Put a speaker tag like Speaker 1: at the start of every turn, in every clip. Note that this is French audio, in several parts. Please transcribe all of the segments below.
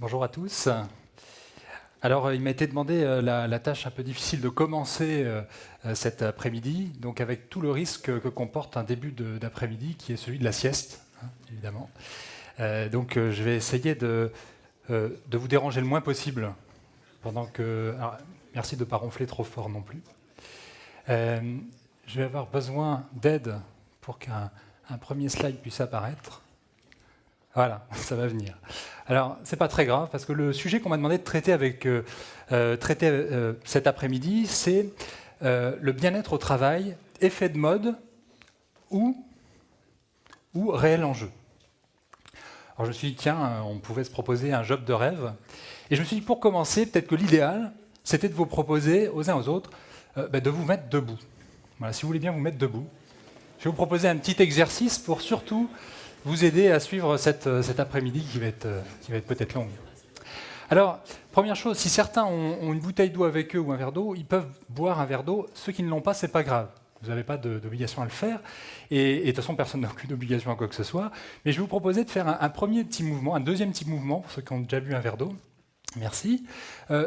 Speaker 1: Bonjour à tous. Alors, il m'a été demandé la tâche un peu difficile de commencer cet après-midi, donc avec tout le risque que comporte un début d'après-midi qui est celui de la sieste, hein, évidemment. Je vais essayer de vous déranger le moins possible pendant que. Alors, merci de ne pas ronfler trop fort non plus. Je vais avoir besoin d'aide pour qu'un premier slide puisse apparaître. Voilà, ça va venir. Alors, c'est pas très grave, parce que le sujet qu'on m'a demandé de traiter, cet après-midi, c'est le bien-être au travail, effet de mode ou réel enjeu. Alors je me suis dit, tiens, on pouvait se proposer un job de rêve. Et je me suis dit, pour commencer, peut-être que l'idéal, c'était de vous proposer, aux uns aux autres, de vous mettre debout. Voilà, si vous voulez bien vous mettre debout. Je vais vous proposer un petit exercice pour surtout vous aider à suivre cet après-midi qui va être peut-être longue. Alors, première chose, si certains ont une bouteille d'eau avec eux ou un verre d'eau, ils peuvent boire un verre d'eau. Ceux qui ne l'ont pas, c'est pas grave. Vous n'avez pas d'obligation à le faire. Et de toute façon, personne n'a aucune obligation à quoi que ce soit. Mais je vais vous proposer de faire un premier petit mouvement, un deuxième petit mouvement, pour ceux qui ont déjà bu un verre d'eau. Merci.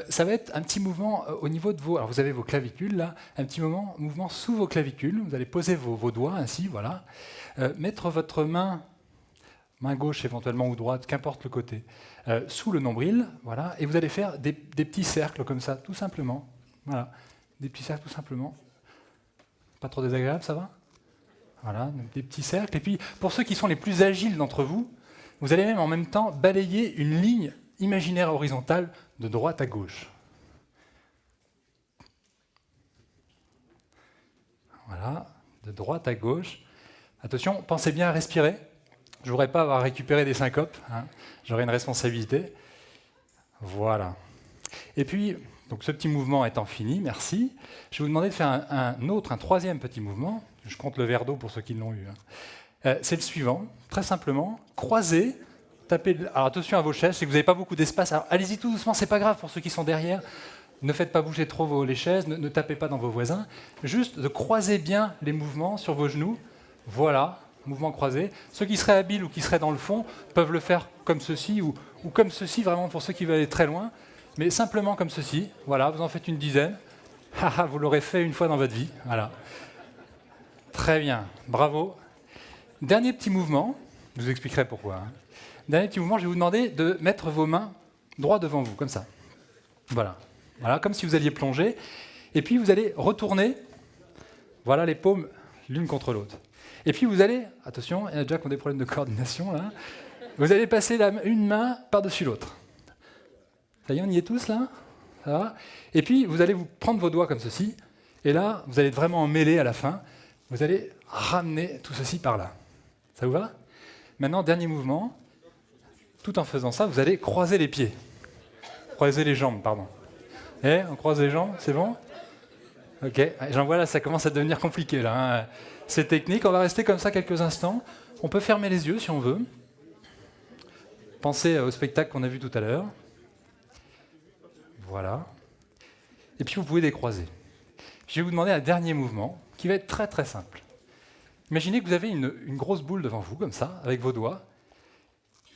Speaker 1: Ça va être un petit mouvement au niveau de vos... Alors vous avez vos clavicules là, un petit mouvement sous vos clavicules. Vous allez poser vos doigts ainsi, voilà. Mettre votre main gauche éventuellement ou droite, qu'importe le côté, sous le nombril, voilà. Et vous allez faire des petits cercles comme ça, tout simplement. Voilà, des petits cercles tout simplement. Pas trop désagréable, ça va? Voilà, donc des petits cercles. Et puis pour ceux qui sont les plus agiles d'entre vous, vous allez même en même temps balayer une ligne imaginaire horizontale de droite à gauche. Voilà, de droite à gauche. Attention, pensez bien à respirer. Je ne voudrais pas avoir récupéré des syncopes, hein. J'aurais une responsabilité. Voilà. Et puis, donc ce petit mouvement étant fini, merci, je vais vous demander de faire un troisième petit mouvement. Je compte le verre d'eau pour ceux qui l'ont eu, hein. C'est le suivant, très simplement, croisez. Tapez, alors attention à vos chaises, c'est que vous n'avez pas beaucoup d'espace. Alors allez-y tout doucement, c'est pas grave pour ceux qui sont derrière. Ne faites pas bouger trop les chaises, ne tapez pas dans vos voisins. Juste de croiser bien les mouvements sur vos genoux. Voilà, mouvement croisé. Ceux qui seraient habiles ou qui seraient dans le fond peuvent le faire comme ceci ou comme ceci, vraiment pour ceux qui veulent aller très loin. Mais simplement comme ceci. Voilà, vous en faites une dizaine. Vous l'aurez fait une fois dans votre vie. Voilà. Très bien, bravo. Dernier petit mouvement, je vous expliquerai pourquoi, hein. Dernier petit mouvement, je vais vous demander de mettre vos mains droit devant vous, comme ça. Voilà, voilà, comme si vous alliez plonger. Et puis vous allez retourner, voilà, les paumes l'une contre l'autre. Et puis vous allez, attention, il y en a déjà qui ont des problèmes de coordination, là. Vous allez passer une main par-dessus l'autre. Ça y est, on y est tous, là? Ça va? Et puis vous allez vous prendre vos doigts comme ceci. Et là, vous allez être vraiment emmêlés à la fin. Vous allez ramener tout ceci par là. Ça vous va? Maintenant, dernier mouvement. Tout en faisant ça, vous allez croiser les pieds. Croiser les jambes, pardon. On croise les jambes, c'est bon? Ok, j'en vois là, ça commence à devenir compliqué là, hein. C'est technique, on va rester comme ça quelques instants. On peut fermer les yeux si on veut. Pensez au spectacle qu'on a vu tout à l'heure. Voilà. Et puis vous pouvez décroiser. Je vais vous demander un dernier mouvement qui va être très très simple. Imaginez que vous avez une grosse boule devant vous, comme ça, avec vos doigts.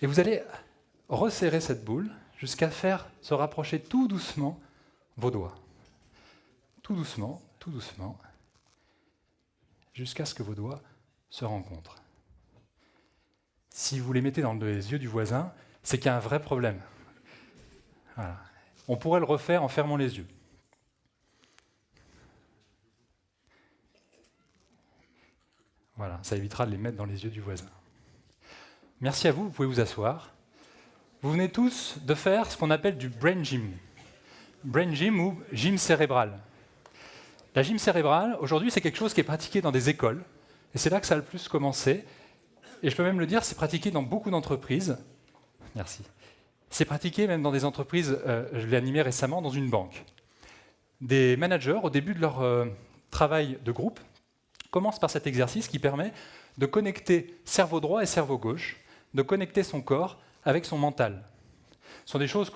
Speaker 1: Et vous allez resserrer cette boule jusqu'à faire se rapprocher tout doucement vos doigts. Tout doucement, jusqu'à ce que vos doigts se rencontrent. Si vous les mettez dans les yeux du voisin, c'est qu'il y a un vrai problème. Voilà. On pourrait le refaire en fermant les yeux. Voilà, ça évitera de les mettre dans les yeux du voisin. Merci à vous, vous pouvez vous asseoir. Vous venez tous de faire ce qu'on appelle du brain gym. Brain gym ou gym cérébral. La gym cérébrale, aujourd'hui, c'est quelque chose qui est pratiqué dans des écoles. Et c'est là que ça a le plus commencé. Et je peux même le dire, c'est pratiqué dans beaucoup d'entreprises. Merci. C'est pratiqué même dans des entreprises, je l'ai animé récemment, dans une banque. Des managers, au début de leur travail de groupe, commencent par cet exercice qui permet de connecter cerveau droit et cerveau gauche, de connecter son corps avec son mental. Ce sont des choses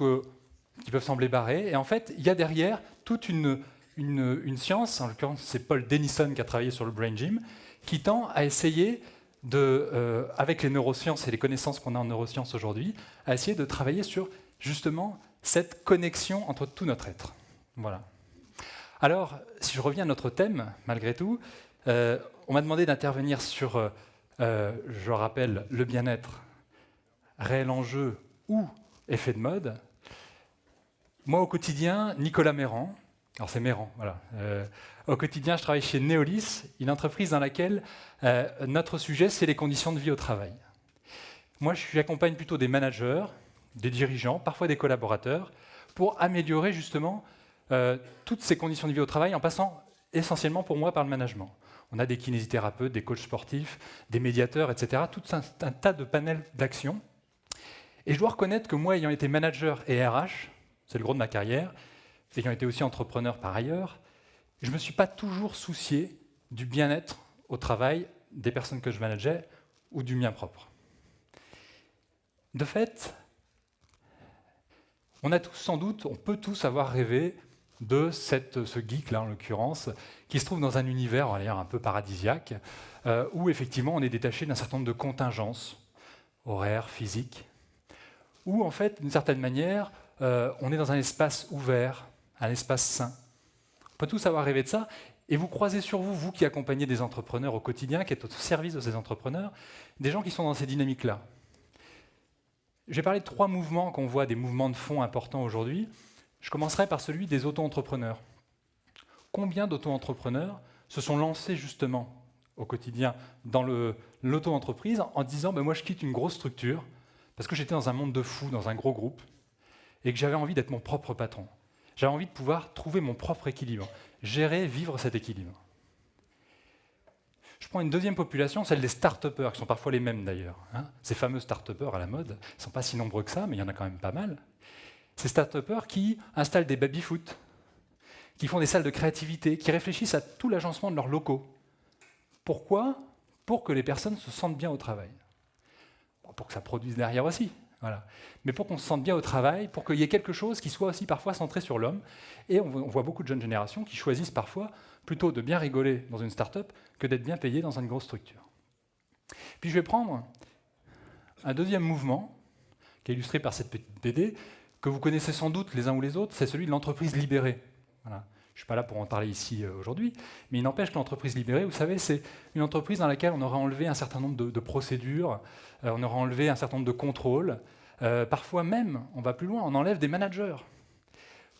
Speaker 1: qui peuvent sembler barrées, et en fait, il y a derrière toute une science, en l'occurrence c'est Paul Denison qui a travaillé sur le Brain Gym, qui tend à essayer, avec les neurosciences et les connaissances qu'on a en neurosciences aujourd'hui, à essayer de travailler sur justement cette connexion entre tout notre être. Voilà. Alors, si je reviens à notre thème, malgré tout, on m'a demandé d'intervenir sur, je rappelle, le bien-être, réel enjeu ou effet de mode. Moi, au quotidien, Nicolas Méran, alors c'est Méran, voilà. Au quotidien, je travaille chez Neolis, une entreprise dans laquelle notre sujet, c'est les conditions de vie au travail. Moi, j'accompagne plutôt des managers, des dirigeants, parfois des collaborateurs, pour améliorer justement toutes ces conditions de vie au travail en passant essentiellement pour moi par le management. On a des kinésithérapeutes, des coachs sportifs, des médiateurs, etc. Tout un tas de panels d'actions. Et je dois reconnaître que moi, ayant été manager et RH, c'est le gros de ma carrière, ayant été aussi entrepreneur par ailleurs, je ne me suis pas toujours soucié du bien-être au travail des personnes que je manageais ou du mien propre. De fait, on a tous sans doute, on peut tous avoir rêvé de ce geek-là, en l'occurrence, qui se trouve dans un univers, on va dire, un peu paradisiaque, où effectivement on est détaché d'un certain nombre de contingences, horaires, physiques, où en fait, d'une certaine manière, on est dans un espace ouvert, un espace sain. On peut tous avoir rêvé de ça, et vous croisez sur vous, vous qui accompagnez des entrepreneurs au quotidien, qui êtes au service de ces entrepreneurs, des gens qui sont dans ces dynamiques-là. J'ai parlé de 3 mouvements qu'on voit, des mouvements de fond importants aujourd'hui. Je commencerai par celui des auto-entrepreneurs. Combien d'auto-entrepreneurs se sont lancés justement au quotidien dans l'auto-entreprise en disant moi je quitte une grosse structure parce que j'étais dans un monde de fous, dans un gros groupe, et que j'avais envie d'être mon propre patron. J'avais envie de pouvoir trouver mon propre équilibre, gérer, vivre cet équilibre. Je prends une deuxième population, celle des start-upers, qui sont parfois les mêmes d'ailleurs. Ces fameux start-upers à la mode, ils ne sont pas si nombreux que ça, mais il y en a quand même pas mal. Ces start-upers qui installent des baby-foot, qui font des salles de créativité, qui réfléchissent à tout l'agencement de leurs locaux. Pourquoi ? Pour que les personnes se sentent bien au travail. Bon, pour que ça produise derrière aussi. Voilà. Mais pour qu'on se sente bien au travail, pour qu'il y ait quelque chose qui soit aussi parfois centré sur l'homme. Et on voit beaucoup de jeunes générations qui choisissent parfois plutôt de bien rigoler dans une start-up que d'être bien payé dans une grosse structure. Puis je vais prendre un deuxième mouvement, qui est illustré par cette petite BD, que vous connaissez sans doute les uns ou les autres, c'est celui de l'entreprise libérée. Voilà. Je ne suis pas là pour en parler ici aujourd'hui, mais il n'empêche que l'entreprise libérée, vous savez, c'est une entreprise dans laquelle on aura enlevé un certain nombre de procédures, on aura enlevé un certain nombre de contrôles, parfois même, on va plus loin, on enlève des managers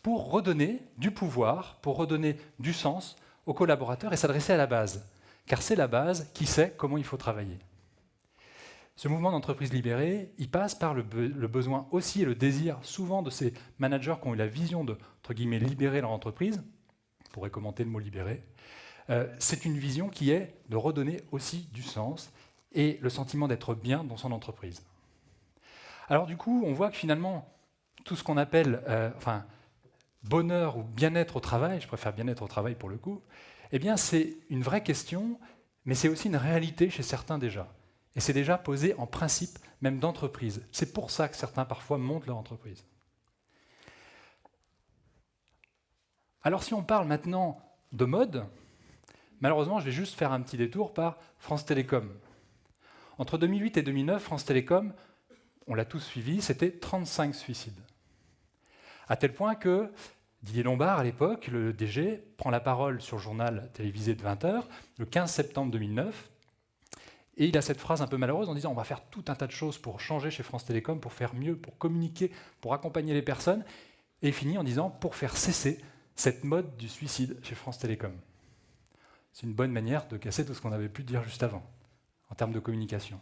Speaker 1: pour redonner du pouvoir, pour redonner du sens aux collaborateurs et s'adresser à la base. Car c'est la base qui sait comment il faut travailler. Ce mouvement d'entreprise libérée, il passe par le besoin aussi et le désir souvent de ces managers qui ont eu la vision de, entre guillemets, libérer leur entreprise. On pourrait commenter le mot libérer. C'est une vision qui est de redonner aussi du sens et le sentiment d'être bien dans son entreprise. Alors du coup, on voit que finalement, tout ce qu'on appelle bonheur ou bien-être au travail, je préfère bien-être au travail pour le coup, eh bien c'est une vraie question, mais c'est aussi une réalité chez certains déjà. Et c'est déjà posé en principe même d'entreprise. C'est pour ça que certains parfois montent leur entreprise. Alors si on parle maintenant de mode, malheureusement je vais juste faire un petit détour par France Télécom. Entre 2008 et 2009, France Télécom, on l'a tous suivi, c'était 35 suicides. À tel point que Didier Lombard, à l'époque, le DG, prend la parole sur le journal télévisé de 20h, le 15 septembre 2009, et il a cette phrase un peu malheureuse en disant on va faire tout un tas de choses pour changer chez France Télécom, pour faire mieux, pour communiquer, pour accompagner les personnes, et il finit en disant pour faire cesser cette mode du suicide chez France Télécom. C'est une bonne manière de casser tout ce qu'on avait pu dire juste avant, en termes de communication.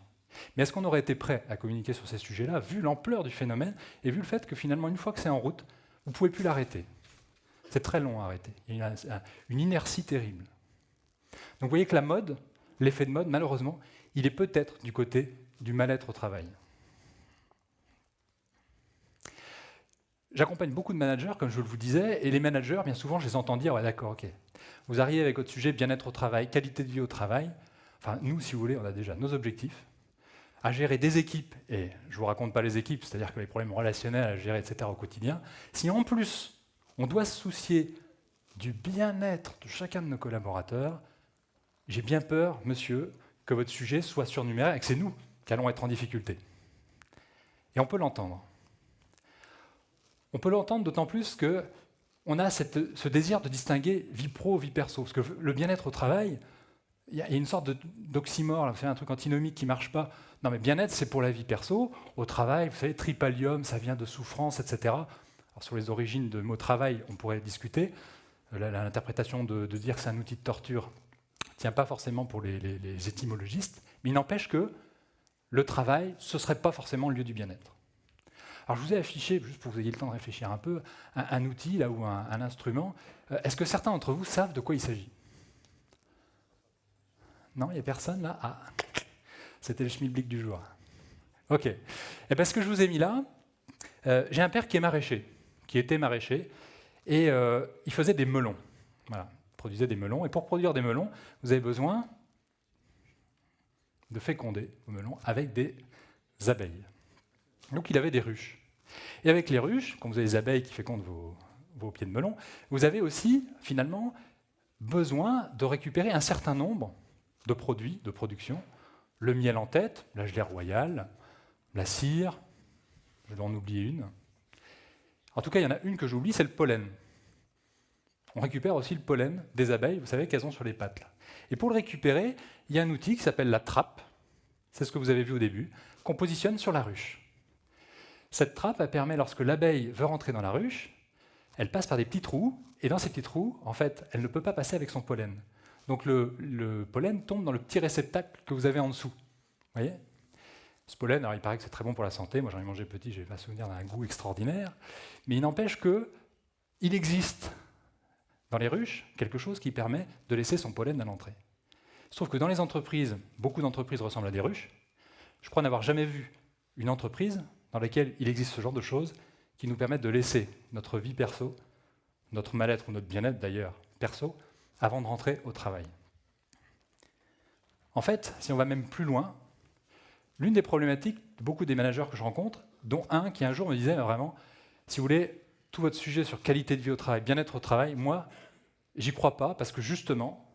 Speaker 1: Mais est-ce qu'on aurait été prêt à communiquer sur ces sujets-là, vu l'ampleur du phénomène, et vu le fait que finalement, une fois que c'est en route, vous ne pouvez plus l'arrêter. C'est très long à arrêter. Il y a une inertie terrible. Donc vous voyez que la mode, l'effet de mode, malheureusement, il est peut-être du côté du mal-être au travail. J'accompagne beaucoup de managers, comme je vous le disais, et les managers, bien souvent, je les entends dire ouais, d'accord, ok. Vous arrivez avec votre sujet bien-être au travail, qualité de vie au travail. Enfin, nous, si vous voulez, on a déjà nos objectifs à gérer des équipes, et je ne vous raconte pas les équipes, c'est-à-dire que les problèmes relationnels à gérer, etc. au quotidien. Si en plus, on doit se soucier du bien-être de chacun de nos collaborateurs, j'ai bien peur, monsieur, que votre sujet soit surnuméraire et que c'est nous qui allons être en difficulté. Et on peut l'entendre. On peut l'entendre d'autant plus qu'on a ce désir de distinguer vie pro, vie perso. Parce que le bien-être au travail, il y a une sorte d'oxymore, là, c'est un truc antinomique qui ne marche pas. Non, mais bien-être, c'est pour la vie perso. Au travail, vous savez, tripalium, ça vient de souffrance, etc. Alors, sur les origines de mot travail, on pourrait discuter. L'interprétation de dire que c'est un outil de torture ne tient pas forcément pour les étymologistes, mais il n'empêche que le travail, ce ne serait pas forcément le lieu du bien-être. Alors je vous ai affiché, juste pour que vous ayez le temps de réfléchir un peu, un outil là, ou un instrument. Est-ce que certains d'entre vous savent de quoi il s'agit? Non, il n'y a personne là? Ah, c'était le schmilblick du jour. Ok. Et bien ce que je vous ai mis là, j'ai un père qui est maraîcher, qui était maraîcher, et il faisait des melons. Voilà, il produisait des melons. Et pour produire des melons, vous avez besoin de féconder vos melons avec des abeilles. Donc il avait des ruches. Et avec les ruches, quand vous avez les abeilles qui fécondent vos pieds de melon, vous avez aussi, finalement, besoin de récupérer un certain nombre de produits de production. Le miel en tête, la gelée royale, la cire, je vais en oublier une. En tout cas, il y en a une que j'oublie, c'est le pollen. On récupère aussi le pollen des abeilles, vous savez, qu'elles ont sur les pattes. Là. Et pour le récupérer, il y a un outil qui s'appelle la trappe, c'est ce que vous avez vu au début, qu'on positionne sur la ruche. Cette trappe, elle permet, lorsque l'abeille veut rentrer dans la ruche, elle passe par des petits trous, et dans ces petits trous, en fait, elle ne peut pas passer avec son pollen. Donc le pollen tombe dans le petit réceptacle que vous avez en dessous. Vous voyez ? Ce pollen, alors il paraît que c'est très bon pour la santé, moi j'en ai mangé petit, j'ai pas souvenir d'un goût extraordinaire, mais il n'empêche qu'il existe dans les ruches quelque chose qui permet de laisser son pollen à l'entrée. Il se trouve que dans les entreprises, beaucoup d'entreprises ressemblent à des ruches. Je crois n'avoir jamais vu une entreprise dans laquelle il existe ce genre de choses qui nous permettent de laisser notre vie perso, notre mal-être ou notre bien-être d'ailleurs perso, avant de rentrer au travail. En fait, si on va même plus loin, l'une des problématiques de beaucoup des managers que je rencontre, dont un qui un jour me disait vraiment, si vous voulez, tout votre sujet sur qualité de vie au travail, bien-être au travail, moi, j'y crois pas parce que justement,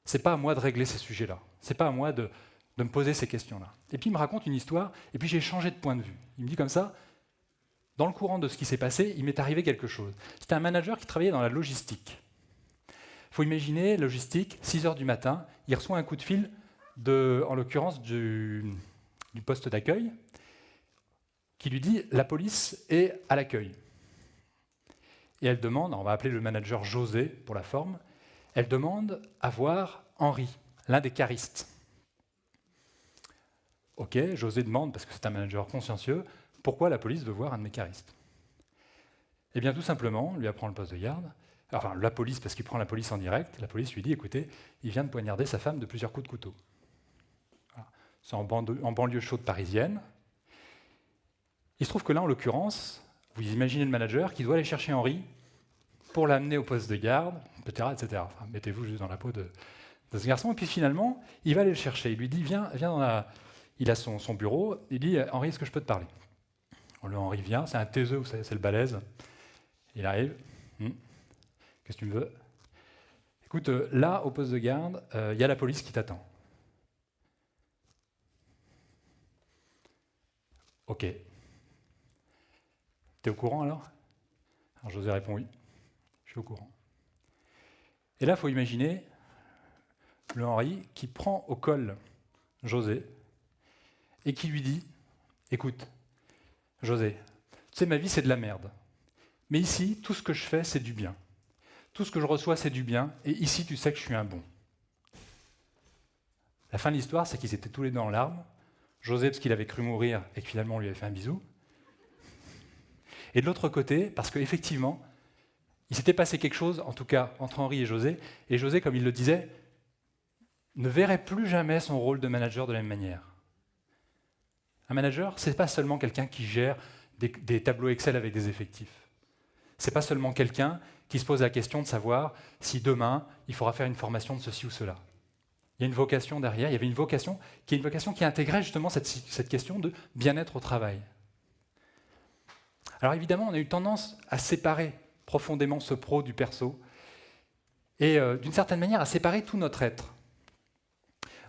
Speaker 1: c'est pas à moi de régler ces sujets-là. C'est pas à moi de me poser ces questions-là. Et puis il me raconte une histoire, et puis j'ai changé de point de vue. Il me dit comme ça, dans le courant de ce qui s'est passé, il m'est arrivé quelque chose. C'était un manager qui travaillait dans la logistique. Il faut imaginer, logistique, 6 heures du matin, il reçoit un coup de fil, en l'occurrence du poste d'accueil, qui lui dit « la police est à l'accueil ». Et elle demande, on va appeler le manager José pour la forme, elle demande à voir Henri, l'un des caristes. Ok, José demande, parce que c'est un manager consciencieux, pourquoi la police veut voir un de mes caristes? Eh bien tout simplement, on lui apprend le poste de garde, enfin la police, parce qu'il prend la police en direct, la police lui dit, écoutez, il vient de poignarder sa femme de plusieurs coups de couteau. Voilà. C'est en banlieue chaude parisienne. Il se trouve que là, en l'occurrence, vous imaginez le manager qui doit aller chercher Henri pour l'amener au poste de garde, etc. etc. Enfin, mettez-vous juste dans la peau de ce garçon, et puis finalement, il va aller le chercher. Il lui dit, viens dans la... Il a son bureau, il dit, Henri, est-ce que je peux te parler? Le Henri vient, c'est un taiseux, vous savez, c'est le balèze. Il arrive. Qu'est-ce que tu me veux? Écoute, là, au poste de garde, il y a la police qui t'attend. Ok. T'es au courant alors? Alors José répond oui, je suis au courant. Et là, il faut imaginer le Henri qui prend au col José et qui lui dit, écoute, José, tu sais, ma vie, c'est de la merde. Mais ici, tout ce que je fais, c'est du bien. Tout ce que je reçois, c'est du bien. Et ici, tu sais que je suis un bon. La fin de l'histoire, c'est qu'ils étaient tous les deux en larmes. José, parce qu'il avait cru mourir et que finalement, on lui avait fait un bisou. Et de l'autre côté, parce qu'effectivement, il s'était passé quelque chose, en tout cas, entre Henri et José, comme il le disait, ne verrait plus jamais son rôle de manager de la même manière. Un manager, ce n'est pas seulement quelqu'un qui gère des tableaux Excel avec des effectifs. Ce n'est pas seulement quelqu'un qui se pose la question de savoir si demain, il faudra faire une formation de ceci ou cela. Il y a une vocation derrière, il y avait une vocation qui intégrait justement cette question de bien-être au travail. Alors évidemment, on a eu tendance à séparer profondément ce pro du perso et d'une certaine manière à séparer tout notre être.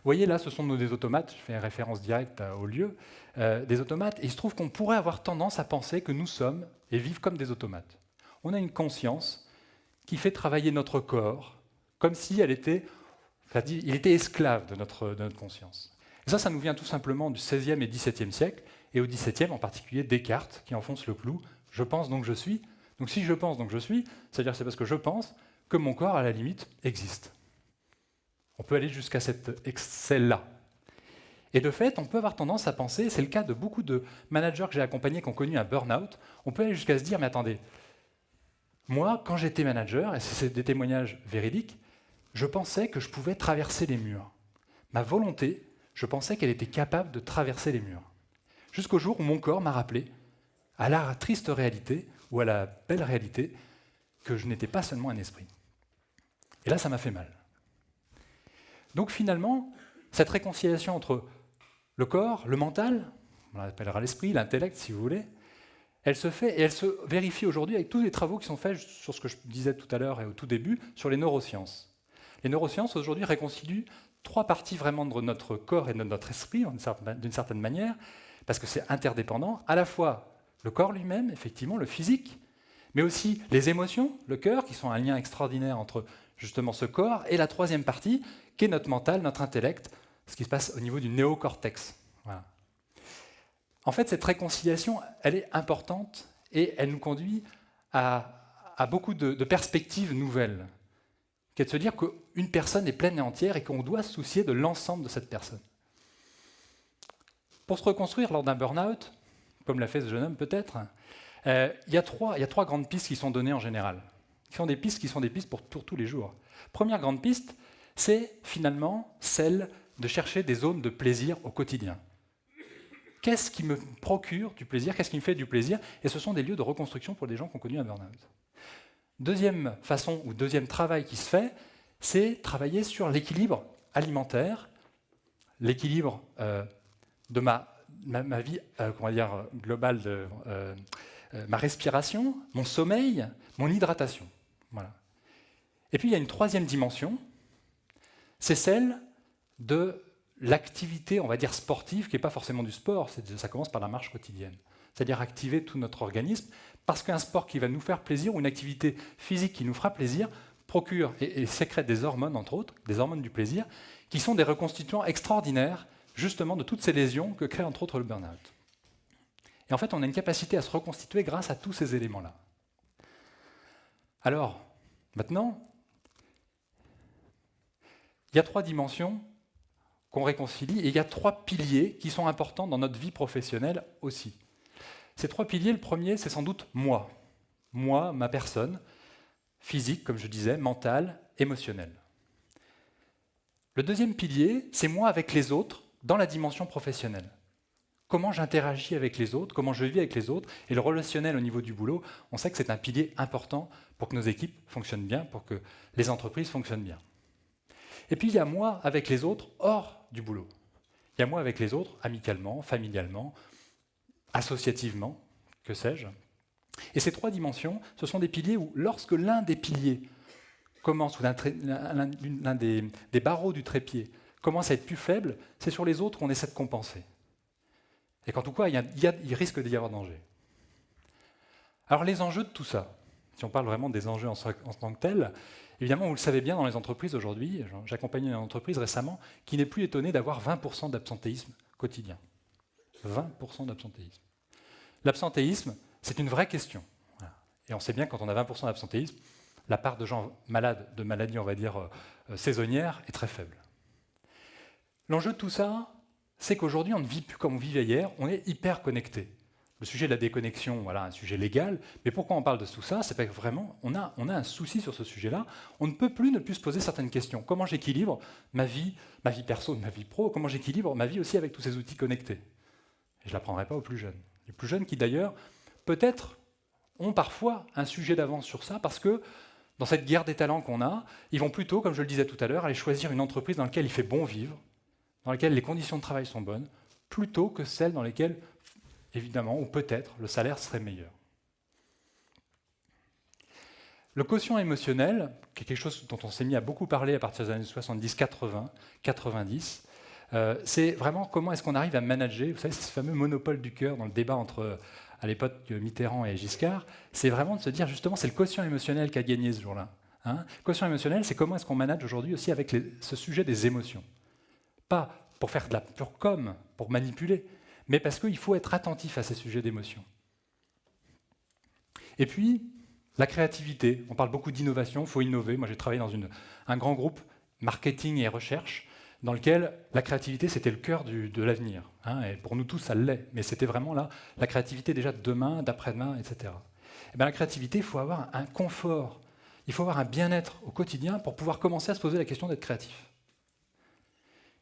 Speaker 1: voyez là, ce sont des automates, je fais référence directe au lieu, des automates, et il se trouve qu'on pourrait avoir tendance à penser que nous sommes et vivent comme des automates. On a une conscience qui fait travailler notre corps comme si il était esclave de notre conscience. Et ça nous vient tout simplement du XVIe et XVIIe siècle, et au XVIIe en particulier Descartes qui enfonce le clou. Je pense donc je suis. Donc si je pense donc je suis, c'est-à-dire que c'est parce que je pense que mon corps, à la limite, existe. On peut aller jusqu'à celle-là. Et de fait, on peut avoir tendance à penser, c'est le cas de beaucoup de managers que j'ai accompagnés qui ont connu un burn-out, on peut aller jusqu'à se dire, mais attendez, moi, quand j'étais manager, et c'est des témoignages véridiques, je pensais que je pouvais traverser les murs. Ma volonté, je pensais qu'elle était capable de traverser les murs. Jusqu'au jour où mon corps m'a rappelé, à la triste réalité, ou à la belle réalité, que je n'étais pas seulement un esprit. Et là, ça m'a fait mal. Donc finalement, cette réconciliation entre le corps, le mental, on l'appellera l'esprit, l'intellect si vous voulez, elle se fait et elle se vérifie aujourd'hui avec tous les travaux qui sont faits sur ce que je disais tout à l'heure et au tout début, sur les neurosciences. Les neurosciences aujourd'hui réconcilient trois parties vraiment de notre corps et de notre esprit, d'une certaine manière, parce que c'est interdépendant, à la fois le corps lui-même, effectivement, le physique, mais aussi les émotions, le cœur, qui sont un lien extraordinaire entre justement ce corps, et la troisième partie, qui est notre mental, notre intellect, ce qui se passe au niveau du néocortex. Voilà. En fait, cette réconciliation, elle est importante et elle nous conduit à beaucoup de perspectives nouvelles, qui est de se dire qu'une personne est pleine et entière et qu'on doit se soucier de l'ensemble de cette personne. Pour se reconstruire lors d'un burn-out, comme l'a fait ce jeune homme peut-être, il y a trois grandes pistes qui sont données en général, qui sont des pistes pour tous les jours. Première grande piste, c'est finalement celle de chercher des zones de plaisir au quotidien. Qu'est-ce qui me procure du plaisir? Qu'est-ce qui me fait du plaisir? Et ce sont des lieux de reconstruction pour des gens qui ont connu un burn-out. Deuxième façon ou deuxième travail qui se fait, c'est travailler sur l'équilibre alimentaire, l'équilibre de ma vie globale, de ma respiration, mon sommeil, mon hydratation. Voilà. Et puis il y a une troisième dimension, c'est celle de l'activité, on va dire sportive, qui n'est pas forcément du sport, ça commence par la marche quotidienne. C'est-à-dire activer tout notre organisme, parce qu'un sport qui va nous faire plaisir, ou une activité physique qui nous fera plaisir, procure et sécrète des hormones, entre autres, des hormones du plaisir, qui sont des reconstituants extraordinaires, justement, de toutes ces lésions que crée entre autres le burn-out. Et en fait, on a une capacité à se reconstituer grâce à tous ces éléments-là. Alors, maintenant, il y a trois dimensions qu'on réconcilie, et il y a trois piliers qui sont importants dans notre vie professionnelle aussi. Ces trois piliers, le premier, c'est sans doute moi. Moi, ma personne, physique, comme je disais, mentale, émotionnelle. Le deuxième pilier, c'est moi avec les autres dans la dimension professionnelle. Comment j'interagis avec les autres, comment je vis avec les autres, et le relationnel au niveau du boulot, on sait que c'est un pilier important pour que nos équipes fonctionnent bien, pour que les entreprises fonctionnent bien. Et puis il y a moi avec les autres hors du boulot. Il y a moi avec les autres amicalement, familialement, associativement, que sais-je. Et ces trois dimensions, ce sont des piliers où lorsque l'un des piliers commence, ou l'un des barreaux du trépied commence à être plus faible, c'est sur les autres qu'on essaie de compenser. Et qu'en tout cas, il risque d'y avoir danger. Alors les enjeux de tout ça, si on parle vraiment des enjeux en tant que tels, évidemment, vous le savez bien, dans les entreprises aujourd'hui, j'accompagnais une entreprise récemment qui n'est plus étonnée d'avoir 20% d'absentéisme quotidien. 20% d'absentéisme. L'absentéisme, c'est une vraie question. Voilà. Et on sait bien que quand on a 20% d'absentéisme, la part de gens malades, de maladies, on va dire, saisonnières, est très faible. L'enjeu de tout ça, c'est qu'aujourd'hui, on ne vit plus comme on vivait hier, on est hyper connecté. Le sujet de la déconnexion, voilà, un sujet légal, mais pourquoi on parle de tout ça? C'est parce que vraiment, on a un souci sur ce sujet-là. On ne peut plus ne plus se poser certaines questions. Comment j'équilibre ma vie perso, ma vie pro? Comment j'équilibre ma vie aussi avec tous ces outils connectés? Et je ne l'apprendrai pas aux plus jeunes. Les plus jeunes qui, d'ailleurs, peut-être ont parfois un sujet d'avance sur ça, parce que dans cette guerre des talents qu'on a, ils vont plutôt, comme je le disais tout à l'heure, aller choisir une entreprise dans laquelle il fait bon vivre, dans laquelle les conditions de travail sont bonnes, plutôt que celles dans lesquelles, évidemment, ou peut-être, le salaire serait meilleur. Le quotient émotionnel, qui est quelque chose dont on s'est mis à beaucoup parler à partir des années 70, 80, 90, C'est vraiment comment est-ce qu'on arrive à manager, vous savez, c'est ce fameux monopole du cœur dans le débat entre, à l'époque, Mitterrand et Giscard, c'est vraiment de se dire, justement, c'est le quotient émotionnel qui a gagné ce jour-là. Hein. Quotient émotionnel, c'est comment est-ce qu'on manage aujourd'hui aussi avec ce sujet des émotions. Pas pour faire de la pure com, pour manipuler, mais parce qu'il faut être attentif à ces sujets d'émotion. Et puis, la créativité. On parle beaucoup d'innovation, il faut innover. Moi, j'ai travaillé dans un grand groupe marketing et recherche, dans lequel la créativité, c'était le cœur de l'avenir. Hein, et pour nous tous, ça l'est. Mais c'était vraiment là, la créativité déjà de demain, d'après-demain, etc. Et bien, la créativité, il faut avoir un confort, il faut avoir un bien-être au quotidien pour pouvoir commencer à se poser la question d'être créatif.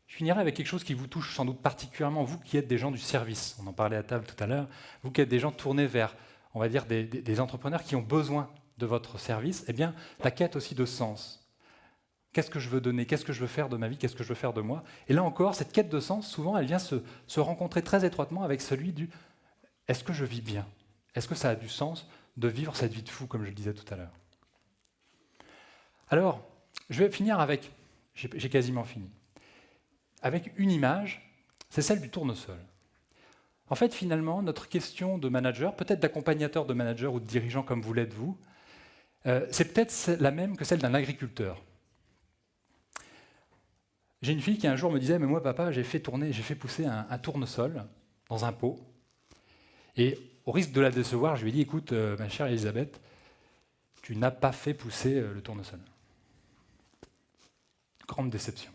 Speaker 1: Je finirai avec quelque chose qui vous touche sans doute particulièrement, vous qui êtes des gens du service. On en parlait à table tout à l'heure. Vous qui êtes des gens tournés vers, on va dire, des entrepreneurs qui ont besoin de votre service. Eh bien, la quête aussi de sens. Qu'est-ce que je veux donner? Qu'est-ce que je veux faire de ma vie? Qu'est-ce que je veux faire de moi? Et là encore, cette quête de sens, souvent, elle vient se rencontrer très étroitement avec celui du « est-ce que je vis bien? Est-ce que ça a du sens de vivre cette vie de fou ?» comme je le disais tout à l'heure. Alors, je vais finir avec, j'ai quasiment fini, avec une image, c'est celle du tournesol. En fait, finalement, notre question de manager, peut-être d'accompagnateur de manager ou de dirigeant comme vous l'êtes vous, c'est peut-être la même que celle d'un agriculteur. J'ai une fille qui un jour me disait « mais moi papa, j'ai fait pousser un tournesol dans un pot. Et au risque de la décevoir, je lui ai dit « écoute, ma chère Elisabeth, tu n'as pas fait pousser le tournesol. » Grande déception.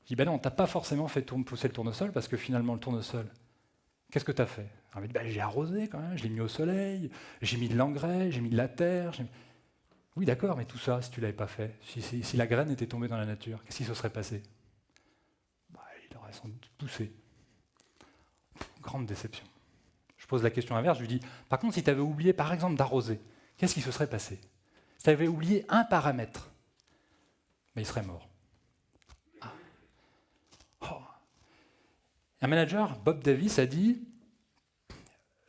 Speaker 1: Je dis « ben non, tu n'as pas forcément fait pousser le tournesol parce que finalement le tournesol, qu'est-ce que tu as fait ?» Elle m'a dit ben, « j'ai arrosé quand même, je l'ai mis au soleil, j'ai mis de l'engrais, j'ai mis de la terre. » Oui, d'accord, mais tout ça, si tu ne l'avais pas fait, si la graine était tombée dans la nature, qu'est-ce qui se serait passé? Il aurait sans doute poussé. Grande déception. Je pose la question inverse, je lui dis, par contre, si tu avais oublié, par exemple, d'arroser, qu'est-ce qui se serait passé? Si tu avais oublié un paramètre, il serait mort. Ah. Oh. Un manager, Bob Davis, a dit,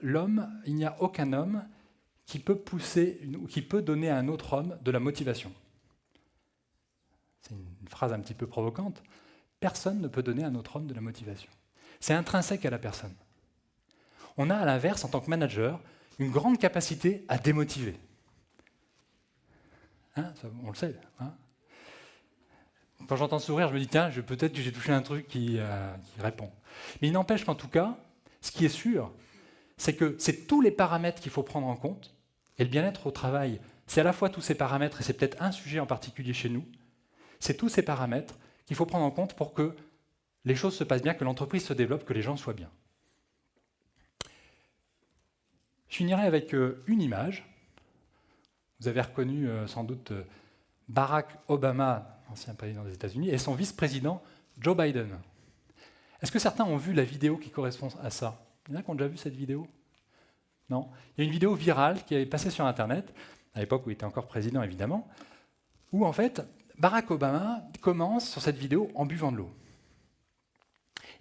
Speaker 1: l'homme, il n'y a aucun homme qui peut donner à un autre homme de la motivation. C'est une phrase un petit peu provocante. Personne ne peut donner à un autre homme de la motivation. C'est intrinsèque à la personne. On a à l'inverse, en tant que manager, une grande capacité à démotiver. Hein, ça, on le sait. Hein. Quand j'entends sourire, je me dis, tiens, peut-être que j'ai touché un truc qui répond. Mais il n'empêche qu'en tout cas, ce qui est sûr, c'est que c'est tous les paramètres qu'il faut prendre en compte. Et le bien-être au travail, c'est à la fois tous ces paramètres, et c'est peut-être un sujet en particulier chez nous, c'est tous ces paramètres qu'il faut prendre en compte pour que les choses se passent bien, que l'entreprise se développe, que les gens soient bien. Je finirai avec une image. Vous avez reconnu sans doute Barack Obama, ancien président des États-Unis, et son vice-président Joe Biden. Est-ce que certains ont vu la vidéo qui correspond à ça? Il y en a qui ont déjà vu cette vidéo? Non. Il y a une vidéo virale qui est passée sur Internet, à l'époque où il était encore président évidemment, où en fait Barack Obama commence sur cette vidéo en buvant de l'eau.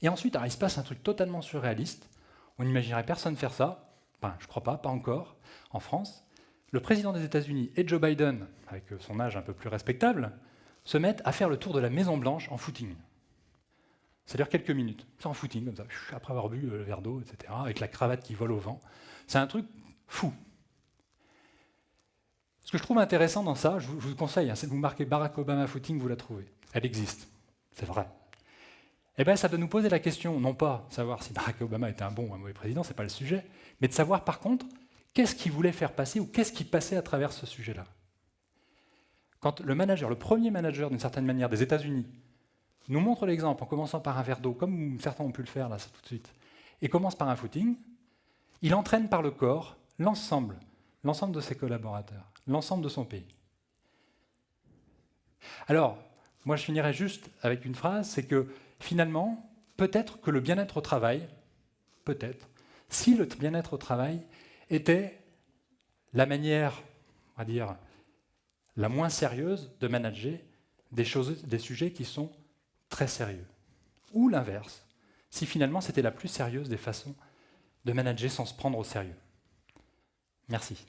Speaker 1: Et ensuite, il se passe un truc totalement surréaliste. On n'imaginerait personne faire ça. Enfin, je ne crois pas encore, en France. Le président des États-Unis et Joe Biden, avec son âge un peu plus respectable, se mettent à faire le tour de la Maison-Blanche en footing. C'est-à-dire quelques minutes. C'est en footing, comme ça, après avoir bu le verre d'eau, etc., avec la cravate qui vole au vent. C'est un truc fou. Ce que je trouve intéressant dans ça, je vous conseille, c'est que vous marquez Barack Obama footing, vous la trouvez. Elle existe. C'est vrai. Eh bien, ça doit nous poser la question, non pas de savoir si Barack Obama était un bon ou un mauvais président, ce n'est pas le sujet, mais de savoir par contre, qu'est-ce qu'il voulait faire passer ou qu'est-ce qui passait à travers ce sujet-là. Quand le manager, le premier manager d'une certaine manière des États-Unis, nous montre l'exemple en commençant par un verre d'eau, comme certains ont pu le faire là tout de suite, et commence par un footing, il entraîne par le corps l'ensemble de ses collaborateurs, l'ensemble de son pays. Alors, moi je finirai juste avec une phrase, c'est que finalement, peut-être que le bien-être au travail, peut-être, si le bien-être au travail était la manière, on va dire, la moins sérieuse de manager des sujets qui sont très sérieux. Ou l'inverse, si finalement c'était la plus sérieuse des façons de manager sans se prendre au sérieux. Merci.